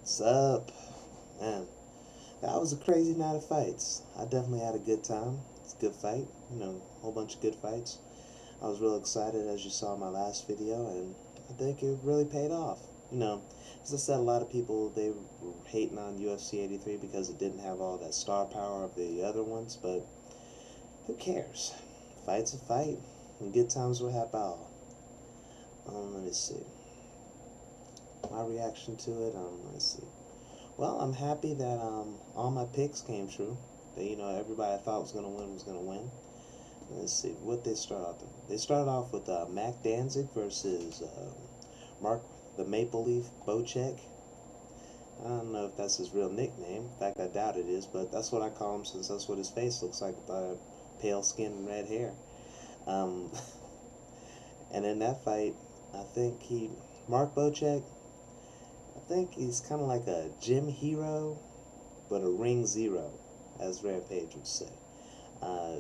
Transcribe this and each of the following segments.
What's up? Man, that was a crazy night of fights. I definitely had a good time. It's a good fight. A whole bunch of good fights. I was real excited as you saw in my last video, and I think it really paid off. As I said, a lot of people, they were hating on UFC 83 because it didn't have all that star power of the other ones, but who cares? Fight's a fight, and good times will happen all. Let me see. My reaction to it, let's see. Well, I'm happy that all my picks came true. That everybody I thought was gonna win was gonna win. Let's see what they start off with. They started off with Mac Danzig versus Mark the Maple Leaf Bocek. I don't know if that's his real nickname. In fact, I doubt it is, but that's what I call him since that's what his face looks like with pale skin and red hair. Um, and in that fight, I think Mark Bocek, I think he's kind of like a gym hero, but a ring zero, as Rampage would say. Uh,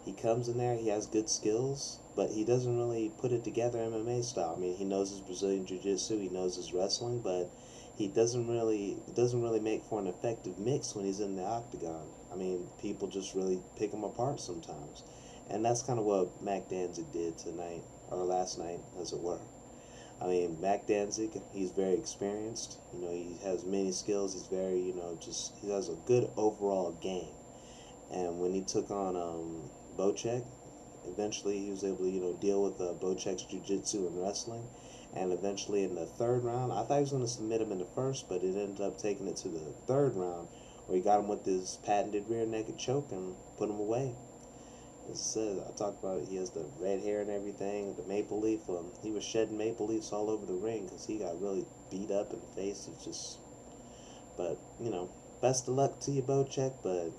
he comes in there, he has good skills, but he doesn't really put it together MMA style. I mean, he knows his Brazilian Jiu-Jitsu, he knows his wrestling, but he doesn't really make for an effective mix when he's in the octagon. I mean, people just really pick him apart sometimes. And that's kind of what Mac Danzig did tonight, or last night, as it were. I mean, Mac Danzig, he's very experienced. He has many skills. He's very, he has a good overall game. And when he took on Bocek, eventually he was able to, deal with Bocek's jiu-jitsu and wrestling. And eventually in the third round, I thought he was going to submit him in the first, but it ended up taking it to the third round, where he got him with his patented rear naked choke and put him away. As I said, I talked about it. He has the red hair and everything, the maple leaf. He was shedding maple leaves all over the ring because he got really beat up in the face. It's just, but best of luck to you, Bocek. But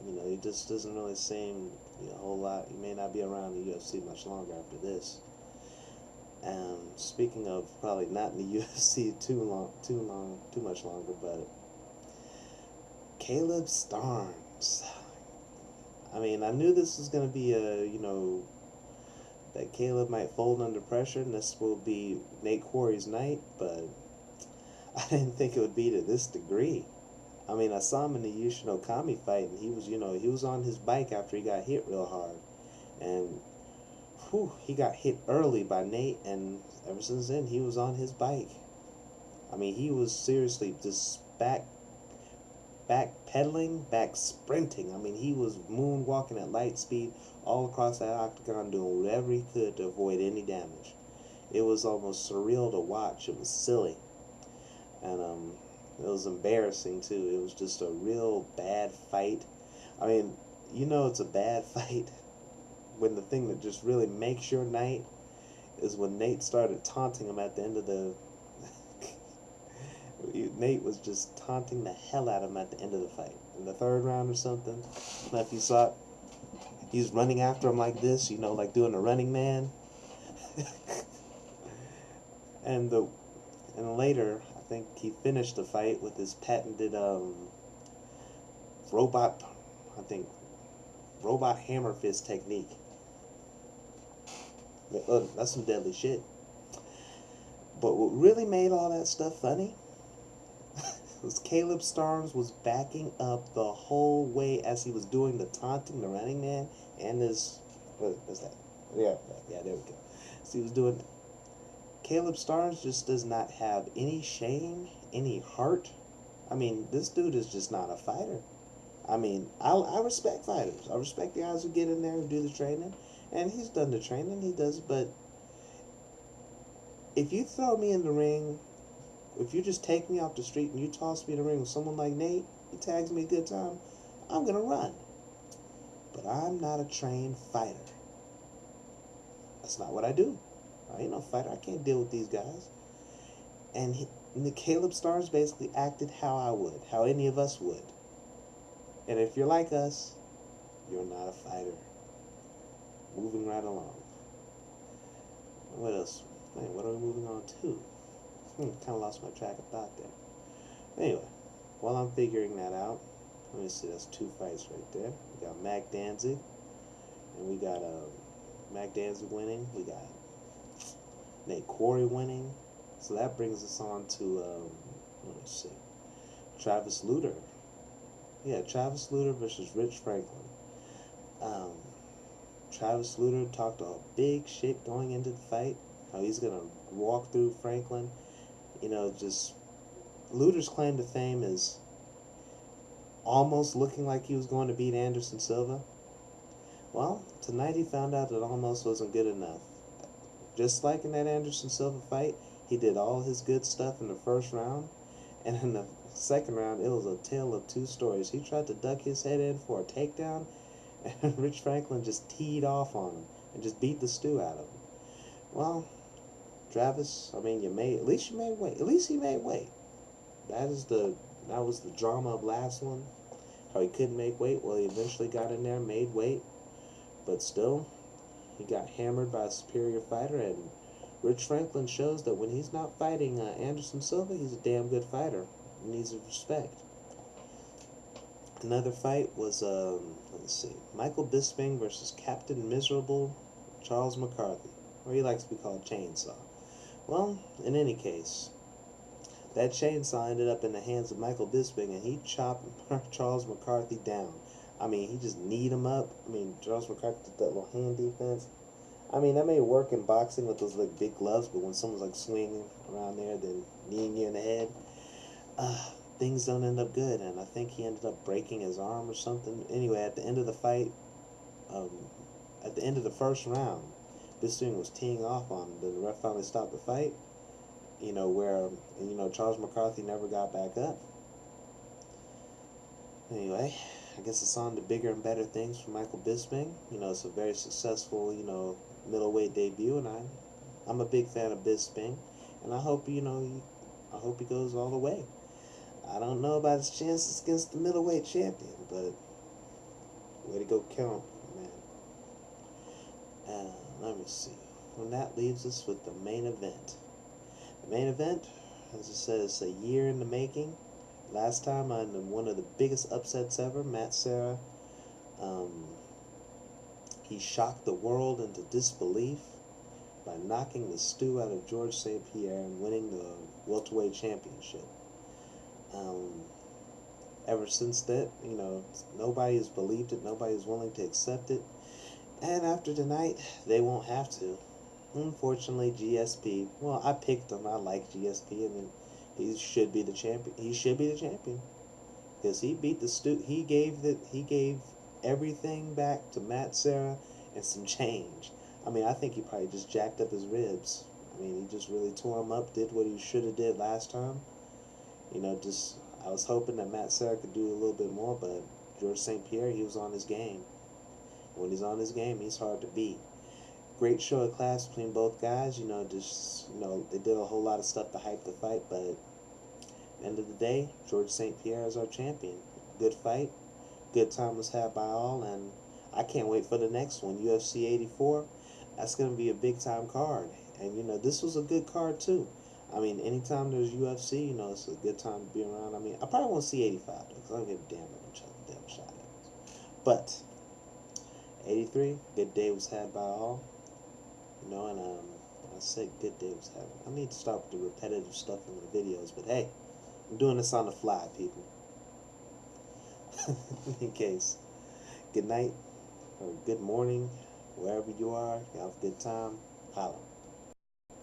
he just doesn't really seem a whole lot. He may not be around the UFC much longer after this. And speaking of probably not in the UFC too much longer, but Caleb Starnes. I mean, I knew this was going to be that Caleb might fold under pressure, and this will be Nate Quarry's night, but I didn't think it would be to this degree. I mean, I saw him in the Yushin Okami fight, and he was on his bike after he got hit real hard, and he got hit early by Nate, and ever since then he was on his bike. I mean, he was seriously just back pedaling, back sprinting. I mean, he was moonwalking at light speed all across that octagon, doing whatever he could to avoid any damage. It was almost surreal to watch. It was silly, and it was embarrassing too. It was just a real bad fight. I mean, it's a bad fight when the thing that just really makes your night is when Nate started taunting him at the end of the Nate was just taunting the hell out of him at the end of the fight. In the third round or something. Now if you saw it, he's running after him like this, like doing a running man. and the and later, I think he finished the fight with his patented robot, I think, robot hammer fist technique. That's some deadly shit. But what really made all that stuff funny was Caleb Starnes was backing up the whole way as he was doing the taunting, the running man, and his, what is that? Yeah, there we go. So he was doing, Caleb Starnes just does not have any shame, any heart. I mean, this dude is just not a fighter. I mean, I respect fighters. I respect the guys who get in there and do the training. And he's done the training, he does, but if you throw me in the ring, if you just take me off the street and you toss me in the ring with someone like Nate, he tags me a good time, I'm going to run. But I'm not a trained fighter. That's not what I do. I ain't no fighter. I can't deal with these guys. And the Caleb Stars basically acted how I would, how any of us would. And if you're like us, you're not a fighter. Moving right along. What else? Man, what are we moving on to? Kind of lost my track of thought there. Anyway, while I'm figuring that out, let me see, that's two fights right there. We got Mac Danzig, and we got Mac Danzig winning. We got Nate Quarry winning. So that brings us on to, let me see, Travis Lutter. Yeah, Travis Lutter versus Rich Franklin. Um, Travis Lutter talked a big shit going into the fight. How he's gonna walk through Franklin. Just Lutter's claim to fame is almost looking like he was going to beat Anderson Silva. Well, tonight he found out that almost wasn't good enough. Just like in that Anderson Silva fight, he did all his good stuff in the first round, and in the second round, it was a tale of two stories. He tried to duck his head in for a takedown, and Rich Franklin just teed off on him and just beat the stew out of him. Well, Travis, I mean, at least you made weight. At least he made weight. That was the drama of last one. How he couldn't make weight. Well, he eventually got in there, made weight, but still, he got hammered by a superior fighter. And Rich Franklin shows that when he's not fighting Anderson Silva, he's a damn good fighter. He needs his respect. Another fight was, let's see, Michael Bisping versus Captain Miserable Charles McCarthy, or he likes to be called Chainsaw. Well, in any case, that chainsaw ended up in the hands of Michael Bisping, and he chopped Charles McCarthy down. I mean, he just kneed him up. I mean, Charles McCarthy did that little hand defense. I mean, that may work in boxing with those like big gloves, but when someone's like swinging around there, then kneeing you in the head, things don't end up good. And I think he ended up breaking his arm or something. Anyway, at the end of the fight, um, at the end of the first round, Bisping was teeing off on him. Then the ref finally stopped the fight. Where Charles McCarthy never got back up. Anyway, I guess it's on to bigger and better things for Michael Bisping. It's a very successful, middleweight debut, and I'm a big fan of Bisping, and I hope I hope he goes all the way. I don't know about his chances against the middleweight champion, but way to go, count, man. Let me see. And that leaves us with the main event. The main event, as I said, is a year in the making. Last time on one of the biggest upsets ever, Matt Serra, he shocked the world into disbelief by knocking the stew out of George St. Pierre and winning the welterweight championship. Ever since that, nobody has believed it, nobody is willing to accept it, and after tonight, they won't have to. Unfortunately, GSP. Well, I picked him. I like GSP, and he should be the champion. He should be the champion because he beat the He gave everything back to Matt Serra and some change. I mean, I think he probably just jacked up his ribs. I mean, he just really tore him up. Did what he should have did last time. I was hoping that Matt Serra could do a little bit more, but George St. Pierre, he was on his game. When he's on his game, he's hard to beat. Great show of class between both guys. They did a whole lot of stuff to hype the fight, but at the end of the day, George St. Pierre is our champion. Good fight. Good time was had by all, and I can't wait for the next one, UFC 84. That's going to be a big time card. And, this was a good card, too. I mean, anytime there's UFC, it's a good time to be around. I mean, I probably won't see 85, because I don't give a damn about each other, damn shot at it. But 83, good day was had by all. And I said good day was had. I need to stop with the repetitive stuff in the videos, but hey, I'm doing this on the fly, people. In case. Good night, or good morning, wherever you are. You have a good time. Holla.